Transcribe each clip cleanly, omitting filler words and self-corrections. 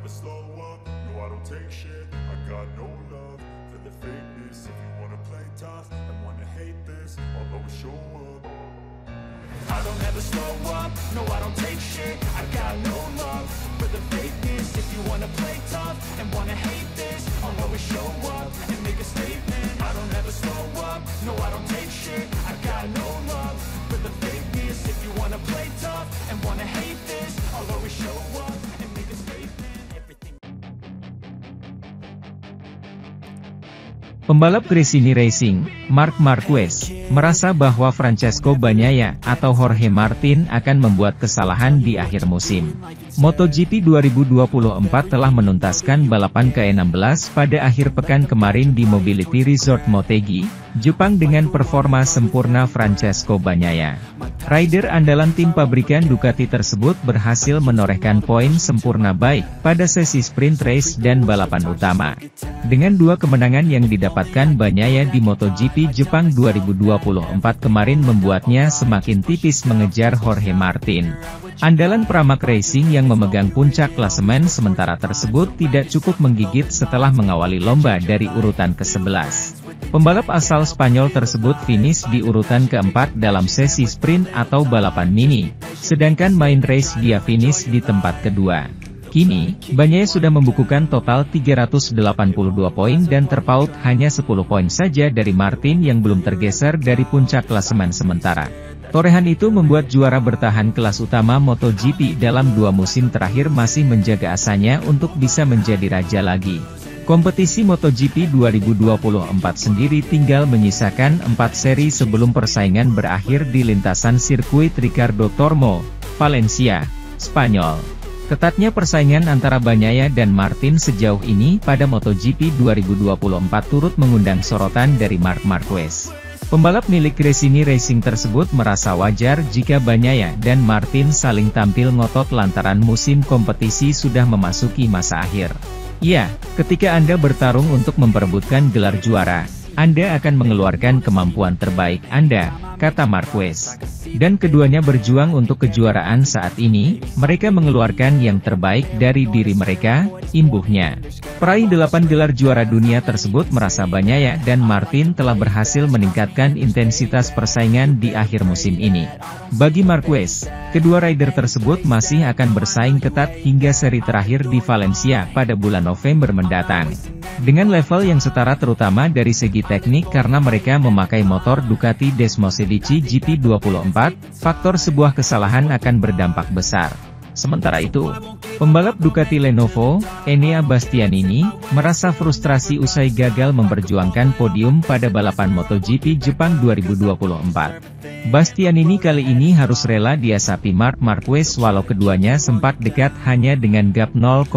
never slow up, no I don't take shit. I got no love for the fakeness. If you wanna play tough and wanna hate this, I'll always show up. I don't ever slow up, no I don't take shit. I got no love for the fakeness. If you wanna play tough and wanna hate this, I'll always show up and make a statement. I don't ever slow up, no I don't take shit. I got no love for the fakeness. If you wanna play tough and wanna hate this, I'll always show up and make a statement. Everything. Pembalap Gresini Racing, Marc Marquez, merasa bahwa Francesco Bagnaia atau Jorge Martin akan membuat kesalahan di akhir musim. MotoGP 2024 telah menuntaskan balapan ke-16 pada akhir pekan kemarin di Mobility Resort Motegi, Jepang dengan performa sempurna Francesco Bagnaia. Rider andalan tim pabrikan Ducati tersebut berhasil menorehkan poin sempurna baik pada sesi sprint race dan balapan utama. Dengan dua kemenangan yang didapatkan Bagnaia di MotoGP Jepang 2024 kemarin membuatnya semakin tipis mengejar Jorge Martin. Andalan Pramac Racing yang memegang puncak klasemen sementara tersebut tidak cukup menggigit setelah mengawali lomba dari urutan ke-11. Pembalap asal Spanyol tersebut finish di urutan keempat dalam sesi sprint atau balapan mini, sedangkan main race dia finish di tempat kedua. Kini, Bagnaia sudah membukukan total 382 poin dan terpaut hanya 10 poin saja dari Martin yang belum tergeser dari puncak klasemen sementara. Torehan itu membuat juara bertahan kelas utama MotoGP dalam 2 musim terakhir masih menjaga asanya untuk bisa menjadi raja lagi. Kompetisi MotoGP 2024 sendiri tinggal menyisakan 4 seri sebelum persaingan berakhir di lintasan sirkuit Ricardo Tormo, Valencia, Spanyol. Ketatnya persaingan antara Bagnaia dan Martin sejauh ini pada MotoGP 2024 turut mengundang sorotan dari Marc Marquez. Pembalap milik Gresini Racing tersebut merasa wajar jika Bagnaia dan Martin saling tampil ngotot lantaran musim kompetisi sudah memasuki masa akhir. Ya, ketika Anda bertarung untuk memperebutkan gelar juara, Anda akan mengeluarkan kemampuan terbaik Anda, kata Marquez. Dan keduanya berjuang untuk kejuaraan saat ini, mereka mengeluarkan yang terbaik dari diri mereka, imbuhnya. Peraih 8 gelar juara dunia tersebut merasa Bagnaia dan Martin telah berhasil meningkatkan intensitas persaingan di akhir musim ini. Bagi Marquez, kedua rider tersebut masih akan bersaing ketat hingga seri terakhir di Valencia pada bulan November mendatang. Dengan level yang setara terutama dari segi teknik karena mereka memakai motor Ducati Desmosedici GP24, faktor sebuah kesalahan akan berdampak besar. Sementara itu, pembalap Ducati Lenovo, Enea Bastianini, merasa frustrasi usai gagal memperjuangkan podium pada balapan MotoGP Jepang 2024. Bastianini kali ini harus rela diasapi Marc Marquez walau keduanya sempat dekat hanya dengan gap 0,5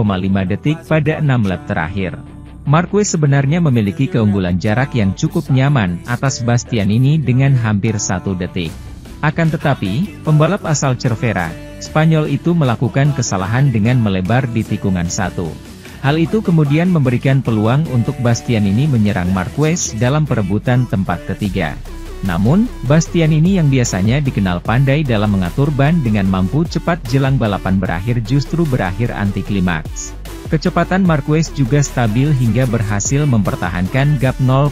detik pada 6 lap terakhir. Marquez sebenarnya memiliki keunggulan jarak yang cukup nyaman atas Bastianini dengan hampir 1 detik. Akan tetapi, pembalap asal Cervera, Spanyol itu melakukan kesalahan dengan melebar di tikungan 1. Hal itu kemudian memberikan peluang untuk Bastianini menyerang Marquez dalam perebutan tempat ketiga. Namun, Bastianini yang biasanya dikenal pandai dalam mengatur ban dengan mampu cepat jelang balapan berakhir justru berakhir anti-klimaks. Kecepatan Marquez juga stabil hingga berhasil mempertahankan gap 0,5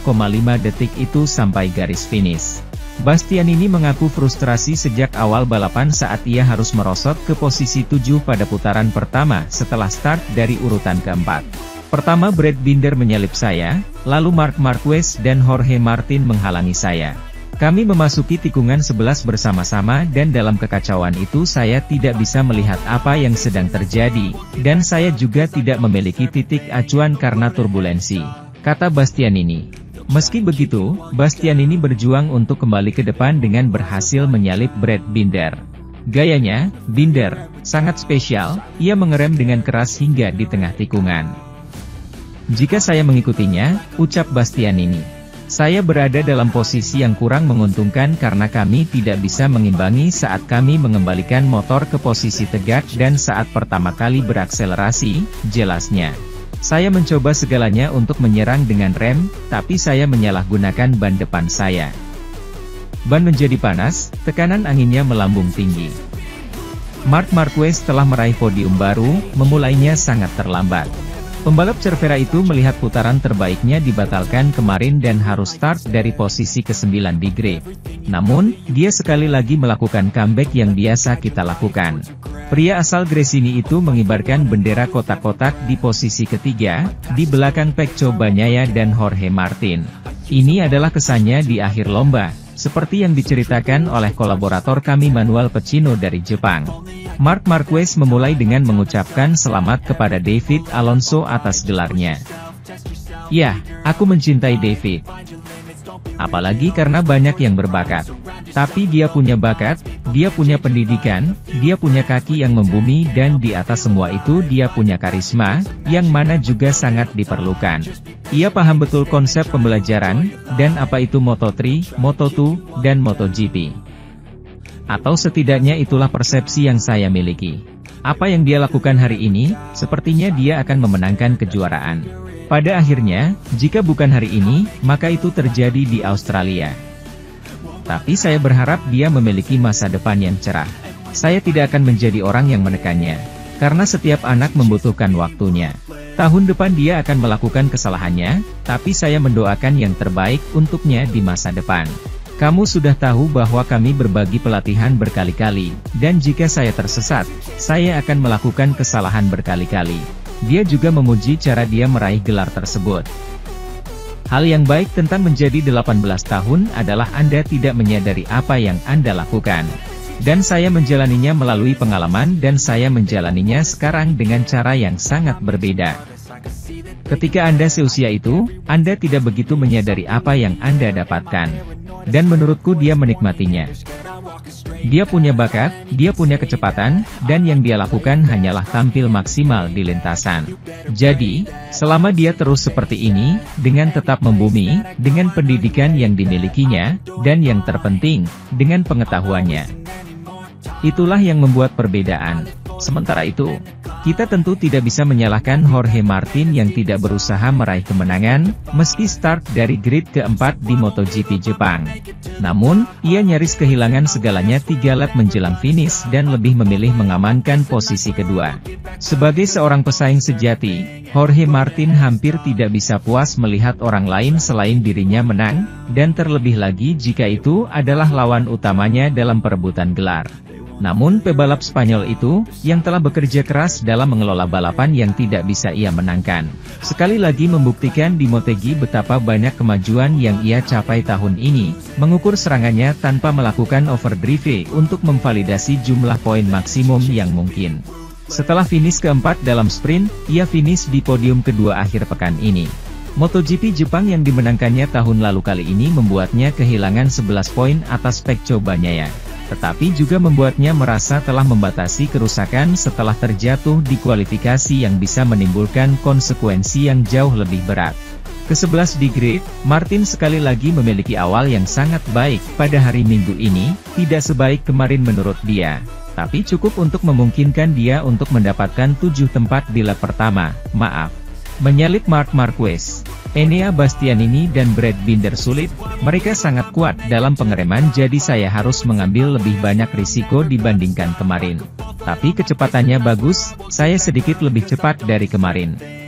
detik itu sampai garis finish. Bastianini mengaku frustrasi sejak awal balapan saat ia harus merosot ke posisi 7 pada putaran pertama setelah start dari urutan keempat. Pertama Brad Binder menyalip saya, lalu Marc Marquez dan Jorge Martin menghalangi saya. Kami memasuki tikungan 11 bersama-sama dan dalam kekacauan itu saya tidak bisa melihat apa yang sedang terjadi, dan saya juga tidak memiliki titik acuan karena turbulensi, kata Bastianini. Meski begitu, Bastianini berjuang untuk kembali ke depan dengan berhasil menyalip Brad Binder. Gayanya, Binder, sangat spesial, ia mengerem dengan keras hingga di tengah tikungan. Jika saya mengikutinya, ucap Bastianini. Saya berada dalam posisi yang kurang menguntungkan karena kami tidak bisa mengimbangi saat kami mengembalikan motor ke posisi tegak dan saat pertama kali berakselerasi, jelasnya. Saya mencoba segalanya untuk menyerang dengan rem, tapi saya menyalahgunakan ban depan saya. Ban menjadi panas, tekanan anginnya melambung tinggi. Marc Marquez telah meraih podium baru, memulainya sangat terlambat. Pembalap Cervera itu melihat putaran terbaiknya dibatalkan kemarin dan harus start dari posisi ke-9 di grid. Namun, dia sekali lagi melakukan comeback yang biasa kita lakukan. Pria asal Gresini itu mengibarkan bendera kotak-kotak di posisi ketiga, di belakang Pecco Bagnaia dan Jorge Martin. Ini adalah kesannya di akhir lomba, seperti yang diceritakan oleh kolaborator kami Manuel Pecino dari Jepang. Marc Marquez memulai dengan mengucapkan selamat kepada David Alonso atas gelarnya. Ya, aku mencintai David. Apalagi karena banyak yang berbakat. Tapi dia punya bakat, dia punya pendidikan, dia punya kaki yang membumi dan di atas semua itu dia punya karisma, yang mana juga sangat diperlukan. Ia paham betul konsep pembelajaran, dan apa itu Moto3, Moto2, dan MotoGP. Atau setidaknya itulah persepsi yang saya miliki. Apa yang dia lakukan hari ini, sepertinya dia akan memenangkan kejuaraan. Pada akhirnya, jika bukan hari ini, maka itu terjadi di Australia. Tapi saya berharap dia memiliki masa depan yang cerah. Saya tidak akan menjadi orang yang menekannya. Karena setiap anak membutuhkan waktunya. Tahun depan dia akan melakukan kesalahannya, tapi saya mendoakan yang terbaik untuknya di masa depan. Kamu sudah tahu bahwa kami berbagi pelatihan berkali-kali, dan jika saya tersesat, saya akan melakukan kesalahan berkali-kali. Dia juga memuji cara dia meraih gelar tersebut. Hal yang baik tentang menjadi 18 tahun adalah Anda tidak menyadari apa yang Anda lakukan. Dan saya menjalaninya melalui pengalaman dan saya menjalaninya sekarang dengan cara yang sangat berbeda. Ketika Anda seusia itu, Anda tidak begitu menyadari apa yang Anda dapatkan. Dan menurutku dia menikmatinya. Dia punya bakat, dia punya kecepatan, dan yang dia lakukan hanyalah tampil maksimal di lintasan. Jadi, selama dia terus seperti ini, dengan tetap membumi, dengan pendidikan yang dimilikinya, dan yang terpenting, dengan pengetahuannya. Itulah yang membuat perbedaan. Sementara itu, kita tentu tidak bisa menyalahkan Jorge Martin yang tidak berusaha meraih kemenangan, meski start dari grid keempat di MotoGP Jepang. Namun, ia nyaris kehilangan segalanya 3 lap menjelang finish dan lebih memilih mengamankan posisi kedua. Sebagai seorang pesaing sejati, Jorge Martin hampir tidak bisa puas melihat orang lain selain dirinya menang, dan terlebih lagi jika itu adalah lawan utamanya dalam perebutan gelar. Namun pebalap Spanyol itu, yang telah bekerja keras dalam mengelola balapan yang tidak bisa ia menangkan, sekali lagi membuktikan di Motegi betapa banyak kemajuan yang ia capai tahun ini, mengukur serangannya tanpa melakukan overdrive untuk memvalidasi jumlah poin maksimum yang mungkin. Setelah finish keempat dalam sprint, ia finish di podium kedua akhir pekan ini. MotoGP Jepang yang dimenangkannya tahun lalu kali ini membuatnya kehilangan 11 poin atas Pecco Bagnaia. Tetapi juga membuatnya merasa telah membatasi kerusakan setelah terjatuh di kualifikasi yang bisa menimbulkan konsekuensi yang jauh lebih berat. Ke-11 di grid, Martin sekali lagi memiliki awal yang sangat baik pada hari Minggu ini, tidak sebaik kemarin menurut dia, tapi cukup untuk memungkinkan dia untuk mendapatkan 7 tempat di lap pertama, Menyalip Marc Marquez, Enea Bastianini dan Brad Binder sulit, mereka sangat kuat dalam pengereman jadi saya harus mengambil lebih banyak risiko dibandingkan kemarin. Tapi kecepatannya bagus, saya sedikit lebih cepat dari kemarin.